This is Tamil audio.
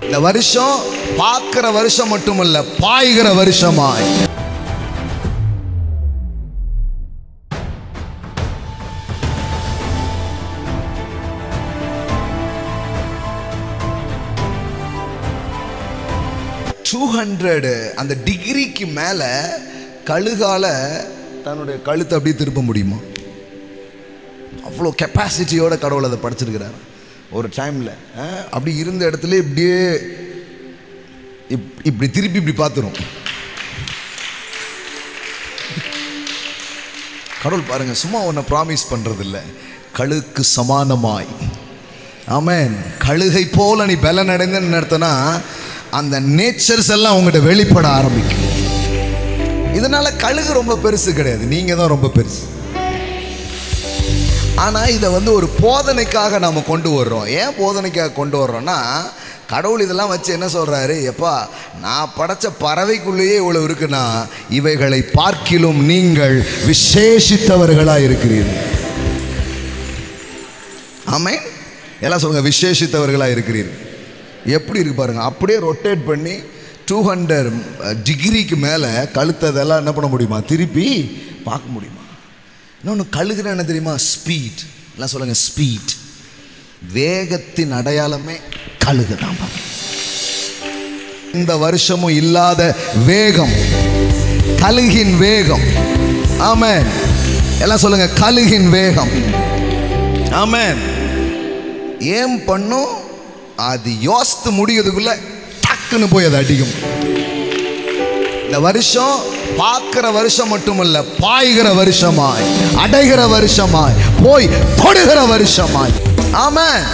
இந்த வருஷம் பார்க்கிற வருஷம் மட்டுமல்ல, பாய்கிற வருஷமாய். அந்த டிகிரிக்கு மேல கழுகால தன்னுடைய கழுத்தை அப்படியே திருப்ப முடியுமா? அவ்வளோ கெப்பாசிட்டியோட கடவுள் அதை படைச்சிருக்கிறார். ஒரு டைம்ல அப்படி இருந்த இடத்துல இப்படியே இப்படி திருப்பி இப்படி பார்த்துரும் கடவுள். பாருங்க, சும்மா ஒன்ன ப்ராமிஸ் பண்றது இல்லை, கழுகுக்கு சமானமாய். ஆமென். கழுகை போல நீ பலன் அடைந்தன்னு அர்த்தம்னா அந்த நேச்சர்ஸ் எல்லாம் உங்கள்கிட்ட வெளிப்பட ஆரம்பிக்கும். இதனால கழுகு ரொம்ப பெருசு கிடையாது, நீங்க தான் ரொம்ப பெருசு. ஆனா இதை ஒரு போதனைக்காக நாம கொண்டு வர்றோம். ஏன் போதனைக்காக கொண்டு வர்றோம்னா, கடவுள் இதெல்லாம் வச்சு என்ன சொல்றாரு, எப்பா நான் படைச்ச பறவைக்குள்ளேயே இவ்வளவு இருக்குன்னா இவைகளை பார்க்கிலும் நீங்கள் விசேஷித்தவர்களா இருக்கிறீர்கள். ஆமென். எல்லாம் சொல்லுங்க, விசேஷித்தவர்களா இருக்கிறீர்கள். எப்படி இருக்கு பாருங்க, அப்படியே ரொட்டேட் பண்ணி 200 டிகிரிக்கு மேலே கழுத்ததெல்லாம் என்ன பண்ண முடியுமா, திருப்பி பார்க்க முடியுமா? இன்னொன்று கழுகுனா என்ன தெரியுமா? ஸ்பீட். எல்லாம் சொல்லுங்க, ஸ்பீட். வேகத்தின் அடையாளமே கழுகு தான். இந்த வருஷமும் இல்லாத வேகம், கழுகின் வேகம். ஆமென். எல்லாம் சொல்லுங்க, கழுகின் வேகம். ஆமென். ஏன் பண்ணும், அது யோசித்து முடியறதுக்குள்ள டக்குன்னு போய் அதை அடிக்கும். இந்த வருஷம் பார்க்கிற வருஷம் மட்டுமல்ல, பாய்கிற வருஷமாய், அடைகிற வருஷமாய், போய் தொடுகிற வருஷமாய். ஆமென்.